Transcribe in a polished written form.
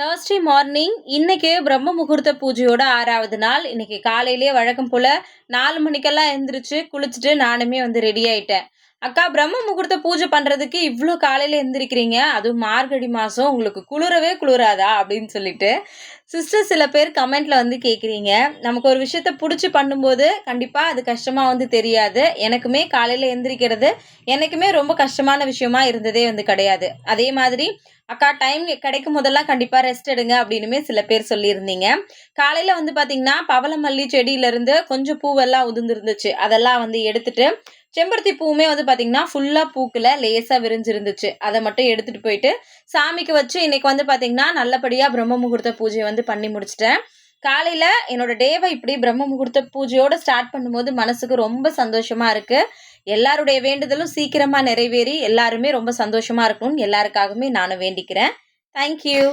Thursday morning இன்னைக்கு பிரம்ம முகூர்த்த பூஜையோட 6வது நாள். இன்னைக்கு காலையிலேயே வழக்கம் போல 4 மணிக்கெல்லாம் எந்திரிச்சு, குளிச்சுட்டு நானுமே ரெடி ஆயிட்டேன். "அக்கா பிரம்ம முகூர்த்த பூஜை பண்றதுக்கு இவ்ளோ காலையில எந்திரிக்கிறீங்க? அதுவும் மார்கழி மாசம். உங்களுக்கு குளிரவே குளிராதா?" அப்படின்னு சொல்லிட்டு, சிஸ்டர் சில பேர் கமெண்ட்ல கேட்குறீங்க. நமக்கு ஒரு விஷயத்த புடிச்சு பண்ணும்போது, கண்டிப்பா அது கஷ்டமா தெரியாது. எனக்குமே காலையில எந்திரிக்கிறது, என்னைக்குமே ரொம்ப கஷ்டமான விஷயமா இருந்ததே கிடையாது. அதே மாதிரி அக்கா டைம் கிடைக்கும் போதெல்லாம் கண்டிப்பா ரெஸ்ட் எடுங்க அப்படின்னுமே சில பேர் சொல்லியிருந்தீங்க. காலையில பார்த்தீங்கன்னா, பவளமல்லி செடியிலருந்து கொஞ்சம் பூவெல்லாம் உதிர்ந்திருந்துச்சு. அதெல்லாம் எடுத்துட்டு, செம்பருத்தி பூவுமே பார்த்தீங்கன்னா, ஃபுல்லா பூக்கல. லேசா விரிஞ்சிருந்துச்சு. அத மட்டும் எடுத்துட்டு போயிட்டு, சாமிக்கு வச்சு இன்னைக்கு பார்த்தீங்கன்னா, நல்லபடியா பிரம்ம முகூர்த்த பூஜைய பண்ணி முடிச்சுட்டேன். காலையில என்னோட டேவ இப்படி பிரம்ம முகூர்த்த பூஜையோட ஸ்டார்ட் பண்ணும்போது மனசுக்கு ரொம்ப சந்தோஷமா இருக்கு. எல்லாருடைய வேண்டுதலும் சீக்கிரமா நிறைவேறி, எல்லாருமே ரொம்ப சந்தோஷமா இருக்கணும்னு எல்லாருக்காகவுமே நானும் வேண்டிக்கிறேன். Thank you.